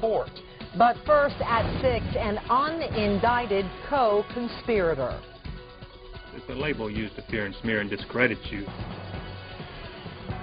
report. But first at 6, an unindicted co-conspirator. It's a label used to fear and smear and discredit you.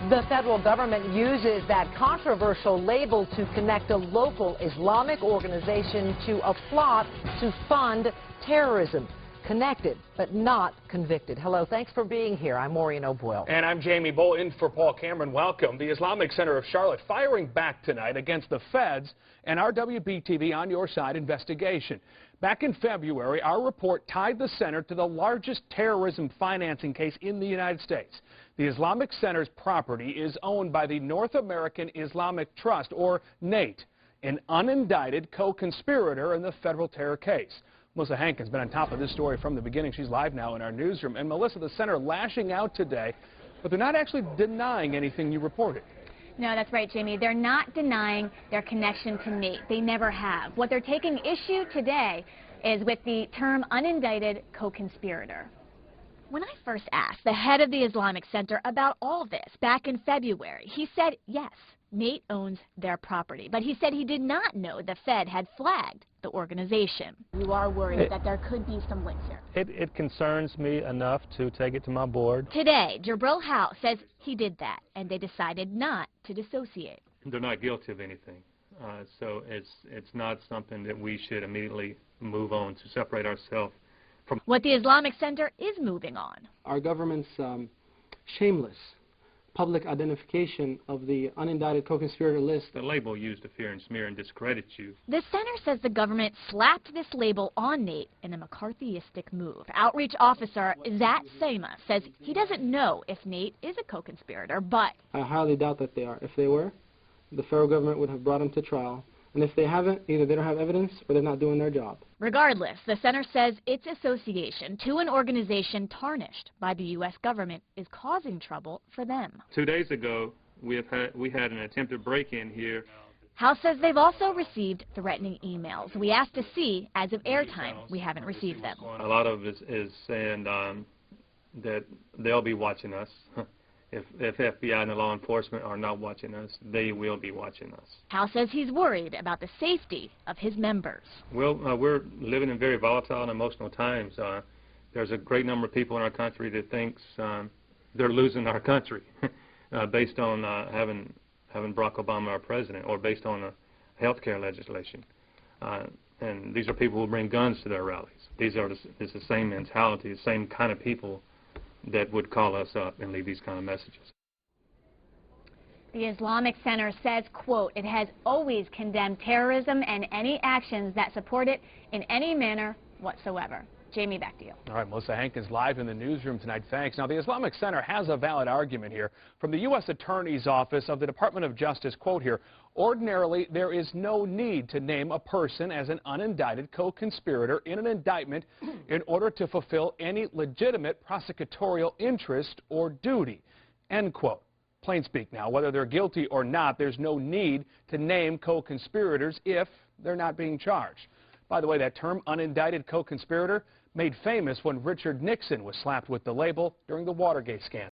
The federal government uses that controversial label to connect a local Islamic organization to a plot to fund terrorism. Connected, but not convicted. Hello, thanks for being here. I'm Maureen O'Boyle. And I'm Jamie Bull, in for Paul Cameron. Welcome. The Islamic Center of Charlotte firing back tonight against the feds and our WBTV On Your Side investigation. Back in February, our report tied the center to the largest terrorism financing case in the United States. The Islamic Center's property is owned by the North American Islamic Trust, or NAIT, an unindicted co-conspirator in the federal terror case. Melissa Hankins been on top of this story from the beginning. She's live now in our newsroom. And Melissa, the center lashing out today, but they're not actually denying anything you reported. No, that's right, Jamie. They're not denying their connection to NAIT. They never have. What they're taking issue today is with the term unindicted co-conspirator. When I first asked the head of the Islamic Center about all this back in February, he said, yes, NAIT owns their property. But he said he did not know the Fed had flagged the organization. You are worried that there could be some links here. It concerns me enough to take it to my board. Today, Jibril Hough says he did that, and they decided not to dissociate. They're not guilty of anything. So it's not something that we should immediately move on to separate ourselves from. What the Islamic Center is moving on. Our government's shameless public identification of the unindicted co-conspirator list. The label used to fear and smear and discredit you. The center says the government slapped this label on NAIT in a McCarthyistic move. Outreach officer Zat Seima says he doesn't know if NAIT is a co-conspirator, but I highly doubt that they are. If they were, the federal government would have brought them to trial. And if they haven't, either they don't have evidence or they're not doing their job. Regardless, the center says its association to an organization tarnished by the U.S. government is causing trouble for them. 2 days ago, we had an attempted break-in here. House says they've also received threatening emails. We asked to see, as of airtime, we haven't received them. A lot of it is saying that they'll be watching us. If FBI and the law enforcement are not watching us, they will be watching us. House says he's worried about the safety of his members. Well, we're living in very volatile and emotional times. There's a great number of people in our country that thinks they're losing our country based on having Barack Obama our president, or based on health care legislation. And these are people who bring guns to their rallies. It's the same mentality, the same kind of people that would call us up and leave these kind of messages. The Islamic Center says, quote, it has always condemned terrorism and any actions that support it in any manner whatsoever. Jamie, back to you. All right, Melissa Hankins live in the newsroom tonight. Thanks. Now, the Islamic Center has a valid argument here from the U.S. Attorney's Office of the Department of Justice. Quote here, ordinarily, there is no need to name a person as an unindicted co-conspirator in an indictment in order to fulfill any legitimate prosecutorial interest or duty. End quote. Plain speak now, whether they're guilty or not, there's no need to name co-conspirators if they're not being charged. By the way, that term, unindicted co-conspirator, made famous when Richard Nixon was slapped with the label during the Watergate scandal.